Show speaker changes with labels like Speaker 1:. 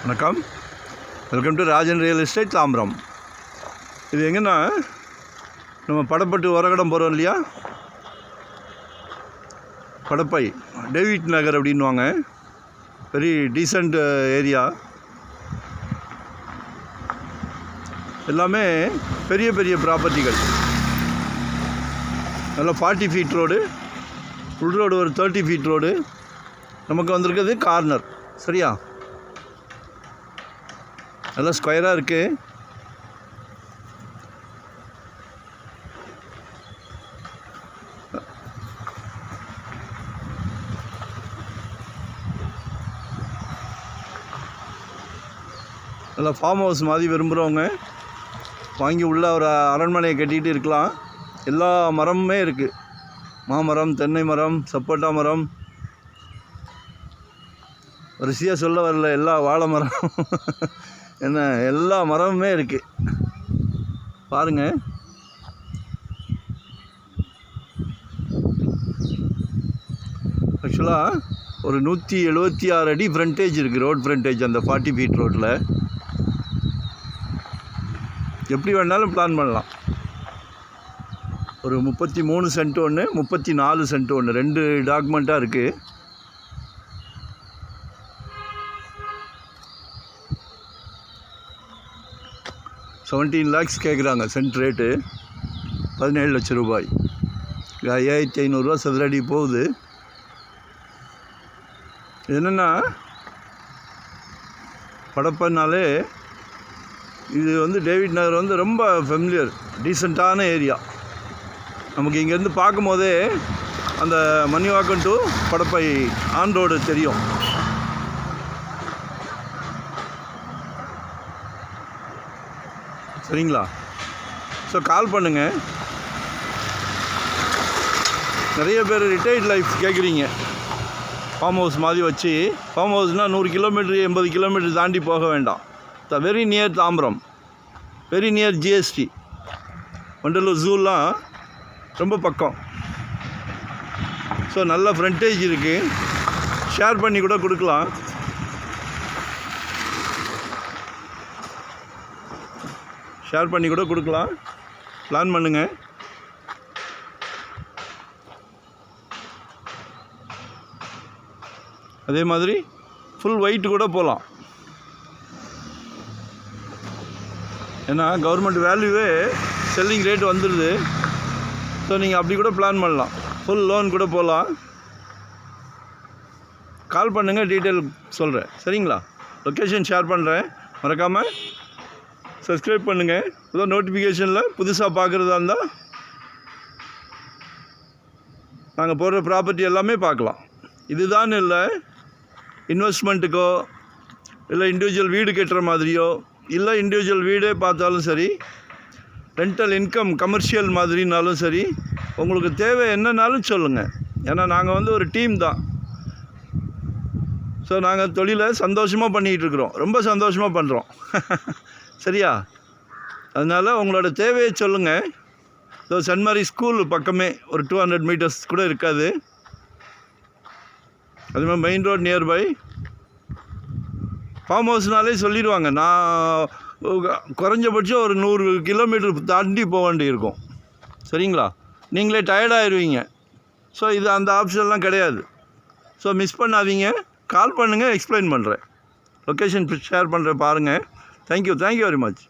Speaker 1: வணக்கம், welcome to Rajan real estate Tambaram. இது எங்கன்னா நம்ம படப்பட்டு உரகடம் போகிறோம் இல்லையா, படப்பை டேவிட் நகர் அப்படின்வாங்க. Very decent area. எல்லாமே பெரிய பெரிய ப்ராப்பர்ட்டிகள். நல்லா 40 ஃபீட் ரோடு, உள் ரோடு ஒரு 30 ஃபீட் ரோடு. நமக்கு வந்திருக்கிறது கார்னர். சரியா, நல்லா ஸ்கொயராக இருக்குது. நல்லா ஃபார்ம் ஹவுஸ் மாதிரி விரும்புகிறவங்க வாங்கி உள்ள ஒரு அரண்மனையை கட்டிகிட்டு இருக்கலாம். எல்லா மரமுமே இருக்குது. மாமரம், தென்னை மரம், சப்போட்டா மரம், வரிசையாக சொல்ல வரல, எல்லா வாழை மரம் என்ன எல்லா மரமுமே இருக்குது. பாருங்கள், ஆக்சுவலாக ஒரு 176 அடி ஃப்ரண்டேஜ் இருக்குது, ரோட் ஃப்ரண்டேஜ் அந்த 40 ஃபீட் ரோட்டில். எப்படி வேணாலும் பிளான் பண்ணலாம். ஒரு 33 சென்ட் ஒன்று, 34 சென்ட் ஒன்று, 2 டாக்குமெண்ட்டாக இருக்குது. $17 lakhs கேட்குறாங்க சென்ட் ரேட்டு. 17 லட்சம் ரூபாய். 5500 ரூபா சதுரடி போகுது. என்னென்னா, படப்பனாலே இது டேவிட் நகர் ரொம்ப ஃபெமிலியர், டீசெண்டான ஏரியா. நமக்கு இங்கேருந்து பார்க்கும் போதே அந்த Manivakkam to Padappai on road தெரியும். சரிங்களா? ஸோ கால் பண்ணுங்கள். நிறைய பேர் ரிட்டையர்ட் லைஃப் கேட்குறீங்க. ஃபார்ம் ஹவுஸ் மாதிரி வச்சு, ஃபார்ம் ஹவுஸ்னால் 100 கிலோமீட்டர் 80 கிலோமீட்டர் தாண்டி போக வேண்டாம். Very near Tambaram, very near GST, Vandalur ஜூலாம் ரொம்ப பக்கம். ஸோ நல்ல ஃப்ரண்டேஜ் இருக்குது. ஷேர் பண்ணி கூட கொடுக்கலாம். ஷேர் பண்ணி கூட கொடுக்கலாம். பிளான் பண்ணுங்கள். அதே மாதிரி ஃபுல் ஒயிட் கூட போகலாம். ஏன்னா கவர்மெண்ட் வேல்யூவே செல்லிங் ரேட் வந்துடுது. ஸோ நீங்கள் அப்படி கூட பிளான் பண்ணலாம். ஃபுல் லோன் கூட போகலாம். கால் பண்ணுங்கள், டீட்டெயில் சொல்கிறேன். சரிங்களா? லொக்கேஷன் ஷேர் பண்ணுறேன். மறக்காமல் சப்ஸ்கிரைப் பண்ணுங்கள். ஏதோ நோட்டிஃபிகேஷனில் புதுசாக பார்க்குறதா இருந்தால் நாங்கள் போடுற ப்ராப்பர்ட்டி எல்லாமே பார்க்கலாம். இதுதான் இல்லை, இன்வெஸ்ட்மெண்ட்டுக்கோ இல்லை இண்டிவிஜுவல் வீடு கட்டுற மாதிரியோ, இல்லை இண்டிவிஜுவல் வீடே பார்த்தாலும் சரி, ரெண்டல் இன்கம் கமர்ஷியல் மாதிரினாலும் சரி, உங்களுக்கு தேவை என்னன்னாலும் சொல்லுங்கள். ஏன்னா நாங்கள் ஒரு டீம் தான். ஸோ நாங்கள் தொழிலை சந்தோஷமாக பண்ணிகிட்டு இருக்கிறோம். ரொம்ப சந்தோஷமாக பண்ணுறோம். சரியா? அதனால் உங்களோட தேவையை சொல்லுங்கள். ஸோ சென்ட் மேரி ஸ்கூல் பக்கமே ஒரு 200 மீட்டர்ஸ் கூட இருக்காது. அதுமாதிரி மெயின் ரோட் நியர்பை. ஃபார்ம் ஹவுஸ்னாலே சொல்லிடுவாங்க. நான் குறைஞ்சபட்சம் ஒரு 100 கிலோமீட்டர் தாண்டி போக வேண்டி இருக்கும். சரிங்களா? நீங்களே டயர்டாகிடுவீங்க. ஸோ இது அந்த ஆப்ஷன்லாம் கிடையாது. ஸோ மிஸ் பண்ணாதீங்க. கால் பண்ணுங்கள், எக்ஸ்பிளைன் பண்ணுறேன். லொக்கேஷன் ஷேர் பண்ணுறேன், பாருங்கள். Thank you very much.